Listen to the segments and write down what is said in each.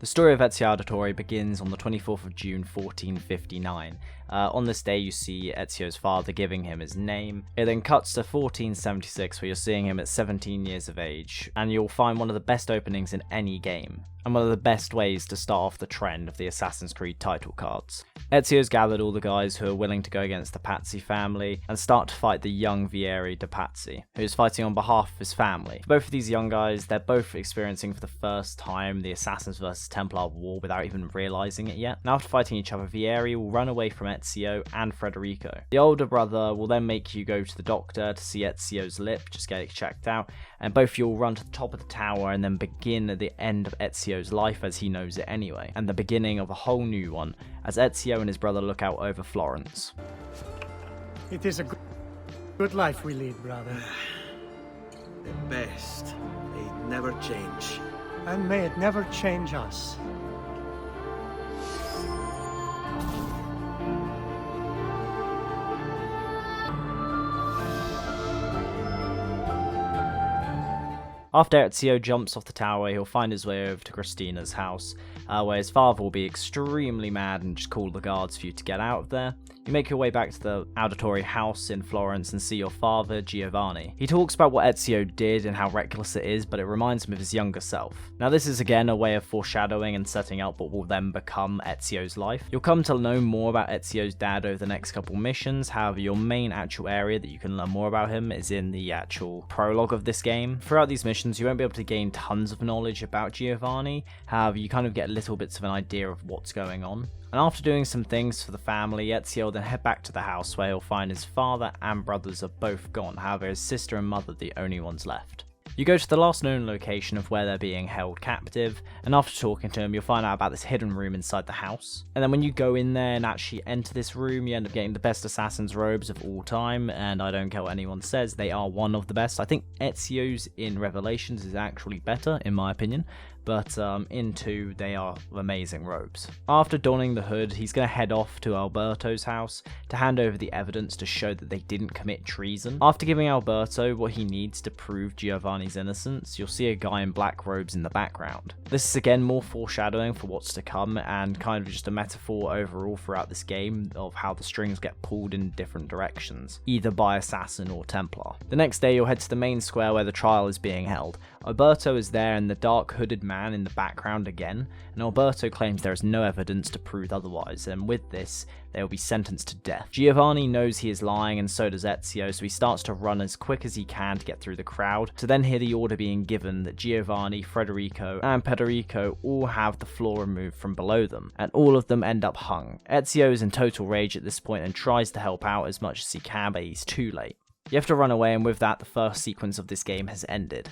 The story of Ezio Auditore begins on the 24th of June 1459. On this day you see Ezio's father giving him his name. It then cuts to 1476 where you're seeing him at 17 years of age, and you'll find one of the best openings in any game, and one of the best ways to start off the trend of the Assassin's Creed title cards. Ezio's gathered all the guys who are willing to go against the Pazzi family and start to fight the young Vieri de Pazzi, who is fighting on behalf of his family. For both of these young guys, they're both experiencing for the first time the Assassins vs Templar war without even realizing it yet. And after fighting each other, Vieri will run away from Ezio and Federico. The older brother will then make you go to the doctor to see Ezio's lip, just get it checked out, and both of you will run to the top of the tower and then begin at the end of Ezio's life as he knows it anyway, and the beginning of a whole new one as Ezio and his brother look out over Florence. It is a good life we lead, brother. The best. They never change. And may it never change us. After Ezio jumps off the tower, he'll find his way over to Christina's house, where his father will be extremely mad and just call the guards for you to get out of there. You make your way back to the Auditore house in Florence and see your father, Giovanni. He talks about what Ezio did and how reckless it is, but it reminds him of his younger self. Now this is again a way of foreshadowing and setting up what will then become Ezio's life. You'll come to know more about Ezio's dad over the next couple missions, however your main actual area that you can learn more about him is in the actual prologue of this game. Throughout these missions you won't be able to gain tons of knowledge about Giovanni, however you kind of get little bits of an idea of what's going on. And after doing some things for the family, Ezio will then head back to the house where he'll find his father and brothers are both gone, however his sister and mother are the only ones left. You go to the last known location of where they're being held captive, and after talking to him you'll find out about this hidden room inside the house. And then when you go in there and actually enter this room, you end up getting the best assassin's robes of all time, and I don't care what anyone says, they are one of the best. I think Ezio's in Revelations is actually better in my opinion, but in 2 they are amazing robes. After donning the hood, he's going to head off to Alberto's house to hand over the evidence to show that they didn't commit treason. After giving Alberto what he needs to prove Giovanni's innocence, you'll see a guy in black robes in the background. This is again more foreshadowing for what's to come and kind of just a metaphor overall throughout this game of how the strings get pulled in different directions, either by assassin or Templar. The next day you'll head to the main square where the trial is being held. Alberto is there and the dark hooded man in the background again, and Alberto claims there is no evidence to prove otherwise, and with this they will be sentenced to death. Giovanni knows he is lying and so does Ezio, so he starts to run as quick as he can to get through the crowd, to then hear the order being given that Giovanni, Federico and Federico all have the floor removed from below them, and all of them end up hung. Ezio is in total rage at this point and tries to help out as much as he can, but he's too late. You have to run away, and with that the first sequence of this game has ended.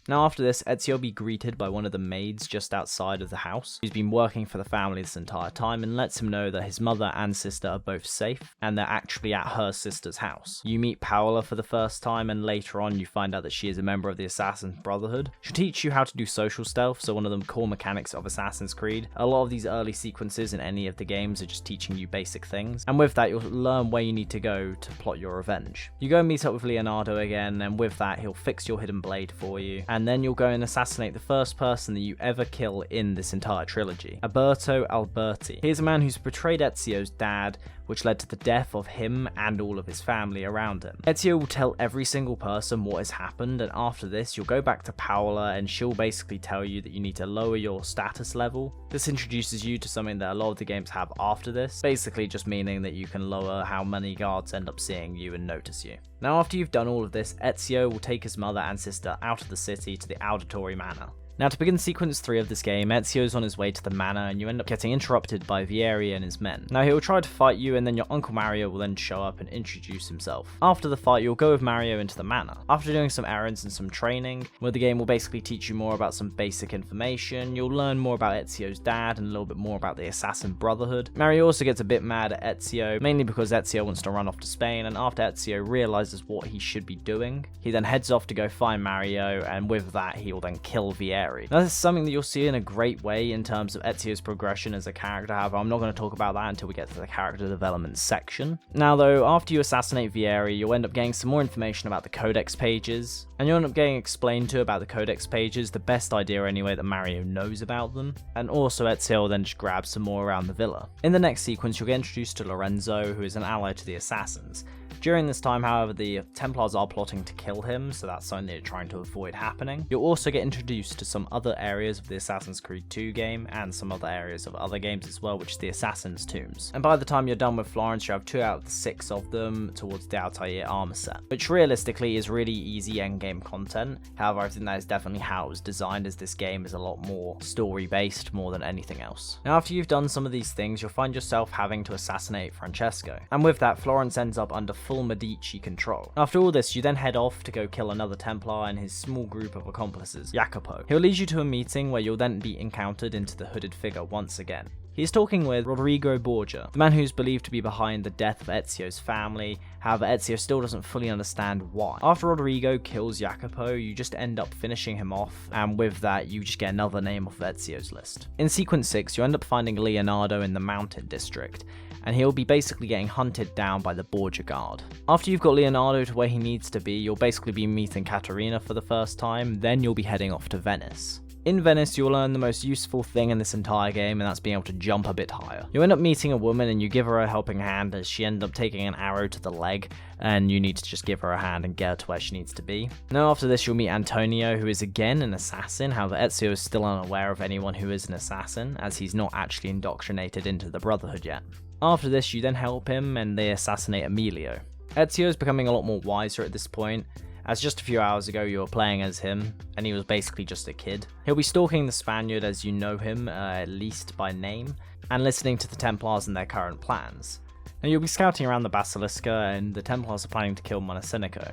Now after this, Ezio will be greeted by one of the maids just outside of the house, who's been working for the family this entire time, and lets him know that his mother and sister are both safe, and they're actually at her sister's house. You meet Paola for the first time, and later on you find out that she is a member of the Assassin's Brotherhood. She'll teach you how to do social stealth, so one of the core mechanics of Assassin's Creed. A lot of these early sequences in any of the games are just teaching you basic things, and with that you'll learn where you need to go to plot your revenge. You go and meet up with Leonardo again, and with that he'll fix your hidden blade for you, and then you'll go and assassinate the first person that you ever kill in this entire trilogy, Alberto Alberti. He is a man who's betrayed Ezio's dad, which led to the death of him and all of his family around him. Ezio will tell every single person what has happened, and after this you'll go back to Paola and she'll basically tell you that you need to lower your status level. This introduces you to something that a lot of the games have after this, basically just meaning that you can lower how many guards end up seeing you and notice you. Now after you've done all of this, Ezio will take his mother and sister out of the city to the Auditore Manor. Now to begin sequence 3 of this game, Ezio is on his way to the manor and you end up getting interrupted by Vieri and his men. Now he will try to fight you, and then your Uncle Mario will then show up and introduce himself. After the fight you'll go with Mario into the manor. After doing some errands and some training, where the game will basically teach you more about some basic information, you'll learn more about Ezio's dad and a little bit more about the Assassin Brotherhood. Mario also gets a bit mad at Ezio, mainly because Ezio wants to run off to Spain, and after Ezio realizes what he should be doing, he then heads off to go find Mario, and with that he will then kill Vieri. Vieri. Now, this is something that you'll see in a great way in terms of Ezio's progression as a character. However, I'm not going to talk about that until we get to the character development section. Now though, after you assassinate Vieri, you'll end up getting some more information about the codex pages, and you'll end up getting explained to about the codex pages, the best idea anyway that Mario knows about them, and also Ezio will then just grab some more around the villa. In the next sequence, you'll get introduced to Lorenzo, who is an ally to the assassins. During this time, however, the Templars are plotting to kill him, so that's something they're trying to avoid happening. You'll also get introduced to some other areas of the Assassin's Creed 2 game, and some other areas of other games as well, which is the Assassin's Tombs. And by the time you're done with Florence, you have 2 out of the 6 of them towards the Altair armor set, which realistically is really easy endgame content. However, I think that is definitely how it was designed, as this game is a lot more story-based more than anything else. Now, after you've done some of these things, you'll find yourself having to assassinate Francesco, and with that, Florence ends up under full Medici control. After all this, you then head off to go kill another Templar and his small group of accomplices, Jacopo. He'll lead you to a meeting where you'll then be encountered into the hooded figure once again. He's talking with Rodrigo Borgia, the man who's believed to be behind the death of Ezio's family. However, Ezio still doesn't fully understand why. After Rodrigo kills Jacopo, you just end up finishing him off, and with that, you just get another name off of Ezio's list. In sequence 6, you end up finding Leonardo in the Mountain District, and he'll be basically getting hunted down by the Borgia Guard. After you've got Leonardo to where he needs to be, you'll basically be meeting Caterina for the first time, then you'll be heading off to Venice. In Venice, you'll learn the most useful thing in this entire game, and that's being able to jump a bit higher. You end up meeting a woman and you give her a helping hand, as she ends up taking an arrow to the leg, and you need to just give her a hand and get her to where she needs to be. Now after this, you'll meet Antonio, who is again an assassin. However, Ezio is still unaware of anyone who is an assassin, as he's not actually indoctrinated into the Brotherhood yet. After this, you then help him and they assassinate Emilio. Ezio is becoming a lot more wiser at this point, as just a few hours ago you were playing as him, and he was basically just a kid. He'll be stalking the Spaniard as you know him, at least by name, and listening to the Templars and their current plans. Now you'll be scouting around the Basilica, and the Templars are planning to kill Montesinico.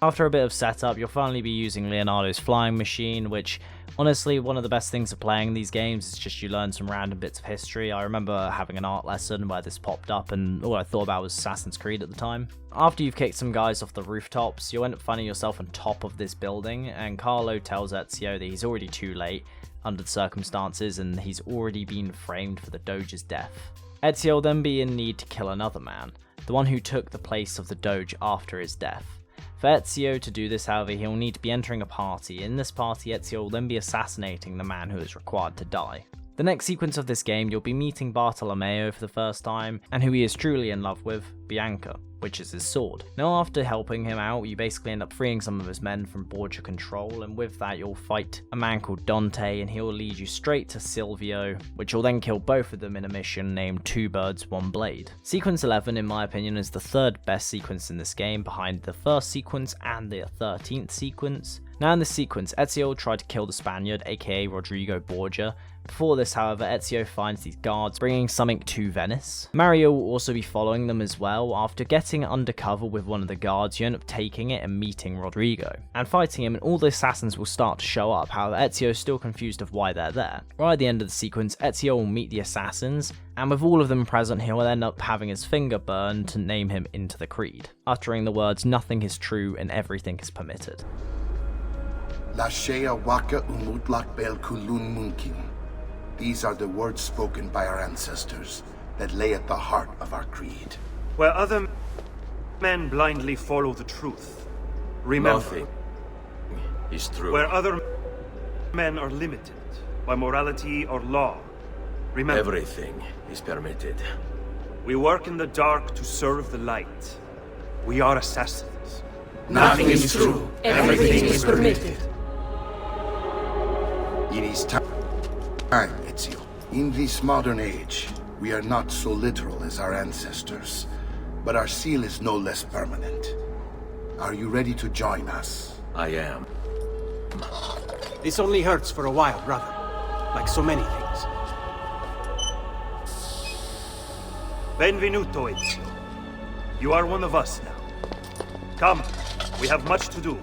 After a bit of setup, you'll finally be using Leonardo's flying machine, which honestly, one of the best things of playing these games is just you learn some random bits of history. I remember having an art lesson where this popped up and all I thought about was Assassin's Creed at the time. After you've kicked some guys off the rooftops, you'll end up finding yourself on top of this building, and Carlo tells Ezio that he's already too late under the circumstances and he's already been framed for the Doge's death. Ezio will then be in need to kill another man, the one who took the place of the Doge after his death. For Ezio to do this, however, he'll need to be entering a party. In this party, Ezio will then be assassinating the man who is required to die. The next sequence of this game, you'll be meeting Bartolomeo for the first time, and who he is truly in love with, Bianca, which is his sword. Now after helping him out, you basically end up freeing some of his men from Borgia control, and with that you'll fight a man called Dante, and he'll lead you straight to Silvio, which will then kill both of them in a mission named Two Birds, One Blade. Sequence 11, in my opinion, is the third best sequence in this game, behind the first sequence and the 13th sequence. Now in this sequence, Ezio will try to kill the Spaniard, aka Rodrigo Borgia. Before this, however, Ezio finds these guards bringing something to Venice. Mario will also be following them as well. After getting undercover with one of the guards, you end up taking it and meeting Rodrigo and fighting him, and all the assassins will start to show up. However, Ezio is still confused of why they're there. Right at the end of the sequence, Ezio will meet the assassins, and with all of them present, he will end up having his finger burned to name him into the creed, uttering the words, "Nothing is true and everything is permitted." La Shea Waka Umutlak Bel Kulun Munkin. These are the words spoken by our ancestors that lay at the heart of our creed. Where other men blindly follow the truth, remember. Nothing is true. Where other men are limited by morality or law, remember. Everything is permitted. We work in the dark to serve the light. We are assassins. Nothing is true. Everything is permitted. It is time, Ezio. In this modern age, we are not so literal as our ancestors, but our seal is no less permanent. Are you ready to join us? I am. This only hurts for a while, brother. Like so many things. Benvenuto, Ezio. You are one of us now. Come, we have much to do.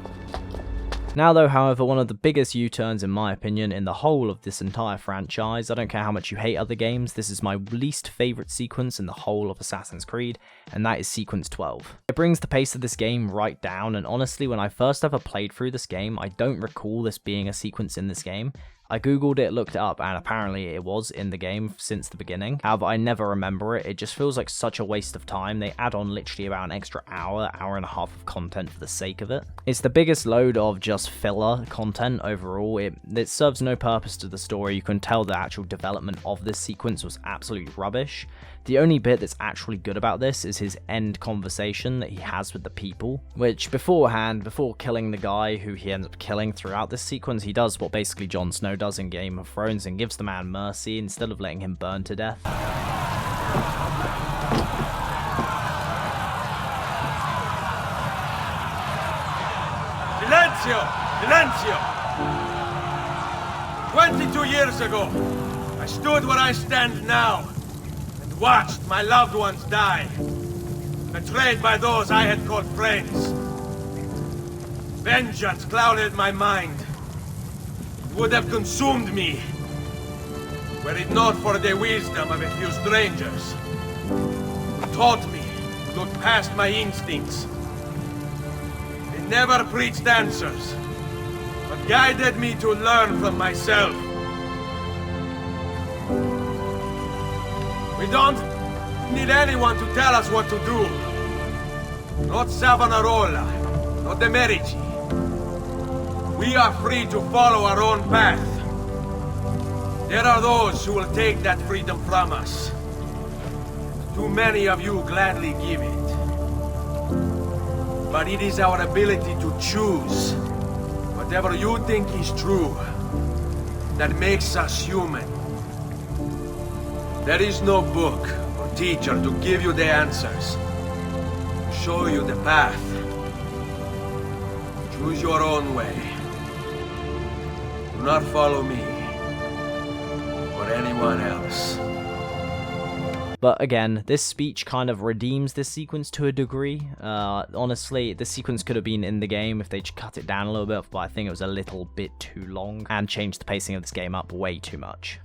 Now though, however, one of the biggest U-turns in my opinion in the whole of this entire franchise, I don't care how much you hate other games, this is my least favourite sequence in the whole of Assassin's Creed, and that is sequence 12. It brings the pace of this game right down, and honestly when I first ever played through this game, I don't recall this being a sequence in this game. I googled it, looked it up, and apparently it was in the game since the beginning. However, I never remember it. It just feels like such a waste of time. They add on literally about an extra hour and a half of content for the sake of it. It's the biggest load of just filler content overall. It serves no purpose to the story. You can tell the actual development of this sequence was absolutely rubbish. The only bit that's actually good about this is his end conversation that he has with the people, which beforehand, before killing the guy who he ends up killing throughout this sequence, he does what basically Jon Snow does in Game of Thrones and gives the man mercy instead of letting him burn to death. Silenzio! Silenzio! 22 years ago, I stood where I stand now, and watched my loved ones die, betrayed by those I had called friends. Vengeance clouded my mind. It would have consumed me, were it not for the wisdom of a few strangers, who taught me to look past my instincts. They never preached answers, but guided me to learn from myself. We don't need anyone to tell us what to do. Not Savonarola, not the Medici. We are free to follow our own path. There are those who will take that freedom from us. Too many of you gladly give it. But it is our ability to choose whatever you think is true that makes us human. There is no book or teacher to give you the answers, show you the path. Choose your own way. Do not follow me or anyone else. But again, this speech kind of redeems this sequence to a degree. Honestly, this sequence could have been in the game if they cut it down a little bit, but I think it was a little bit too long and changed the pacing of this game up way too much.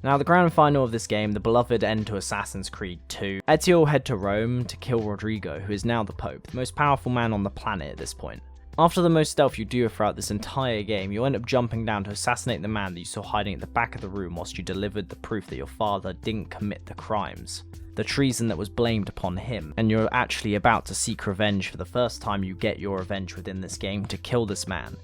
Now, the grand final of this game, the beloved end to Assassin's Creed 2. Ezio will head to Rome to kill Rodrigo, who is now the Pope, the most powerful man on the planet at this point. After the most stealth you do throughout this entire game, you'll end up jumping down to assassinate the man that you saw hiding at the back of the room whilst you delivered the proof that your father didn't commit the crimes, the treason that was blamed upon him, and you're actually about to seek revenge for the first time you get your revenge within this game to kill this man.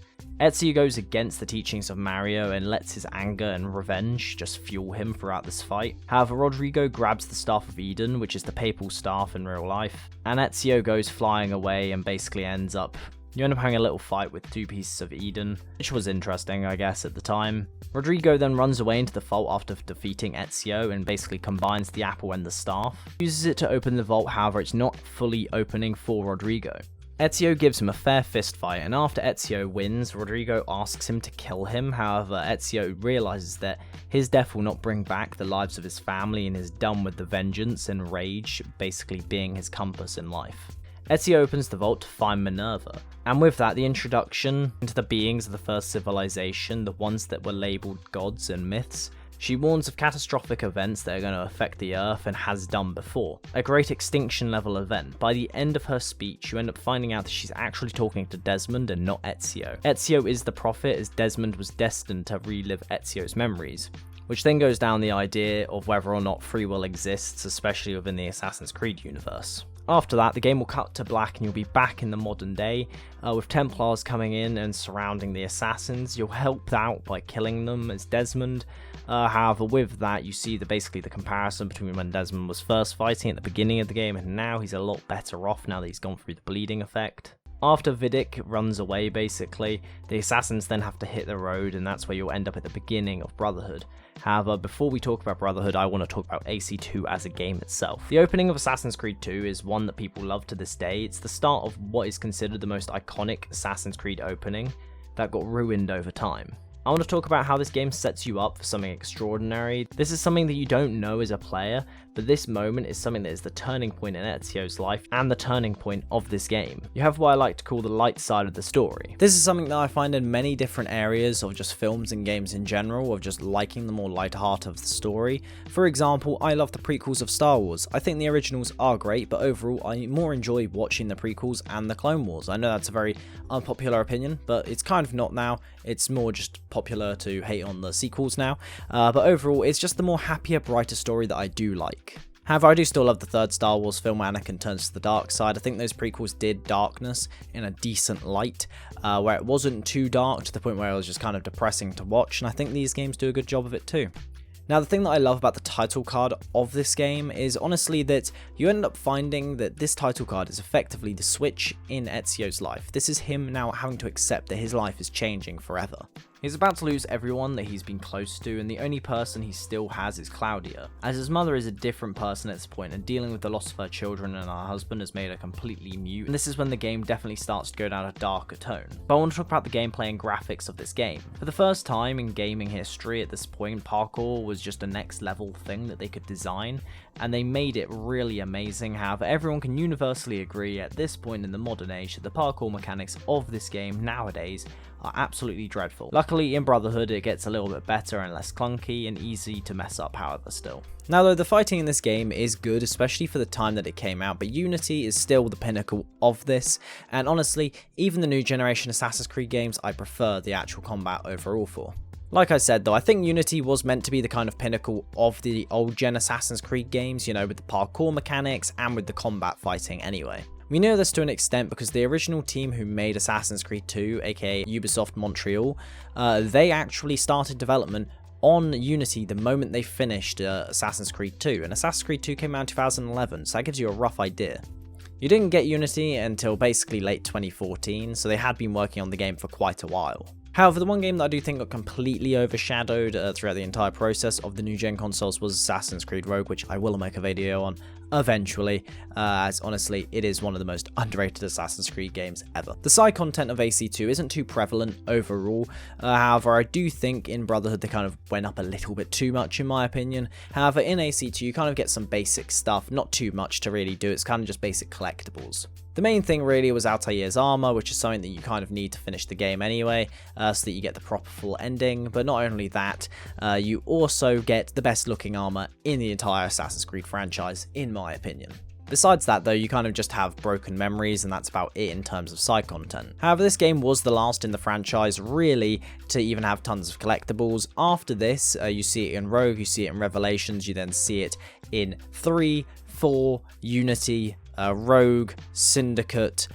Ezio goes against the teachings of Mario and lets his anger and revenge just fuel him throughout this fight. However, Rodrigo grabs the Staff of Eden, which is the papal staff in real life, and Ezio goes flying away and basically you end up having a little fight with two pieces of Eden, which was interesting, I guess, at the time. Rodrigo then runs away into the vault after defeating Ezio and basically combines the apple and the staff. He uses it to open the vault, however it's not fully opening for Rodrigo. Ezio gives him a fair fist fight, and after Ezio wins, Rodrigo asks him to kill him. However, Ezio realizes that his death will not bring back the lives of his family and is done with the vengeance and rage basically being his compass in life. Ezio opens the vault to find Minerva, and with that the introduction into the beings of the first civilization, the ones that were labelled gods and myths. She warns of catastrophic events that are going to affect the Earth and has done before. A great extinction level event. By the end of her speech, you end up finding out that she's actually talking to Desmond and not Ezio. Ezio is the prophet, as Desmond was destined to relive Ezio's memories, which then goes down the idea of whether or not free will exists, especially within the Assassin's Creed universe. After that, the game will cut to black and you'll be back in the modern day, with Templars coming in and surrounding the assassins. You'll help out by killing them as Desmond. However, with that, you see basically the comparison between when Desmond was first fighting at the beginning of the game and now he's a lot better off now that he's gone through the bleeding effect. After Vidic runs away, basically, the assassins then have to hit the road, and that's where you'll end up at the beginning of Brotherhood. However, before we talk about Brotherhood, I want to talk about AC2 as a game itself. The opening of Assassin's Creed 2 is one that people love to this day. It's the start of what is considered the most iconic Assassin's Creed opening that got ruined over time. I want to talk about how this game sets you up for something extraordinary. This is something that you don't know as a player, but this moment is something that is the turning point in Ezio's life and the turning point of this game. You have what I like to call the light side of the story. This is something that I find in many different areas of just films and games in general, of just liking the more lighter heart of the story. For example, I love the prequels of Star Wars. I think the originals are great, but overall I more enjoy watching the prequels and the Clone Wars. I know that's a very unpopular opinion, but it's kind of not now. It's more just popular to hate on the sequels now, but overall it's just the more happier, brighter story that I do like. However, I do still love the third Star Wars film where Anakin turns to the dark side. I think those prequels did darkness in a decent light, where it wasn't too dark to the point where it was just kind of depressing to watch, and I think these games do a good job of it too. Now, the thing that I love about the title card of this game is honestly that you end up finding that this title card is effectively the switch in Ezio's life. This is him now having to accept that his life is changing forever. He's about to lose everyone that he's been close to, and the only person he still has is Claudia, as his mother is a different person at this point, and dealing with the loss of her children and her husband has made her completely mute, and this is when the game definitely starts to go down a darker tone. But I want to talk about the gameplay and graphics of this game. For the first time in gaming history at this point, parkour was just a next level thing that they could design, and they made it really amazing. However, everyone can universally agree at this point in the modern age that the parkour mechanics of this game nowadays are absolutely dreadful. Luckily in Brotherhood it gets a little bit better and less clunky and easy to mess up, however, still. Now though, the fighting in this game is good, especially for the time that it came out, but Unity is still the pinnacle of this, and honestly, even the new generation Assassin's Creed games I prefer the actual combat overall for. Like I said though, I think Unity was meant to be the kind of pinnacle of the old gen Assassin's Creed games, you know, with the parkour mechanics and with the combat fighting anyway. We know this to an extent because the original team who made Assassin's Creed 2, aka Ubisoft Montreal, they actually started development on Unity the moment they finished Assassin's Creed 2, and Assassin's Creed 2 came out in 2011, so that gives you a rough idea. You didn't get Unity until basically late 2014, so they had been working on the game for quite a while. However, the one game that I do think got completely overshadowed throughout the entire process of the new gen consoles was Assassin's Creed Rogue, which I will make a video on eventually, as honestly it is one of the most underrated Assassin's Creed games ever. The side content of AC2 isn't too prevalent overall, however I do think in Brotherhood they kind of went up a little bit too much in my opinion. However, in AC2 you kind of get some basic stuff, not too much to really do, it's kind of just basic collectibles. The main thing really was Altair's armor, which is something that you kind of need to finish the game anyway, so that you get the proper full ending, but not only that, you also get the best looking armor in the entire Assassin's Creed franchise, in my opinion. Besides that though, you kind of just have broken memories and that's about it in terms of side content. However, this game was the last in the franchise really to even have tons of collectibles. After this, you see it in Rogue, you see it in Revelations, you then see it in 3, 4, Unity, Rogue, Syndicate,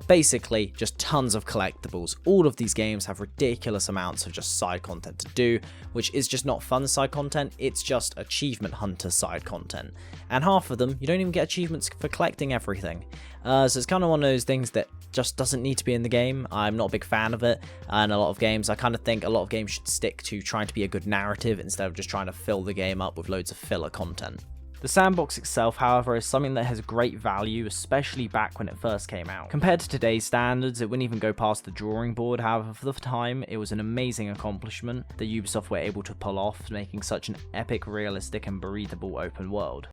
basically just tons of collectibles. All of these games have ridiculous amounts of just side content to do, which is just not fun side content, it's just achievement hunter side content. And half of them, you don't even get achievements for collecting everything. So it's kind of one of those things that just doesn't need to be in the game. I'm not a big fan of it, and a lot of games, I kind of think a lot of games should stick to trying to be a good narrative instead of just trying to fill the game up with loads of filler content. The sandbox itself, however, is something that has great value, especially back when it first came out. Compared to today's standards, it wouldn't even go past the drawing board, however, for the time, it was an amazing accomplishment that Ubisoft were able to pull off, making such an epic, realistic, and breathable open world.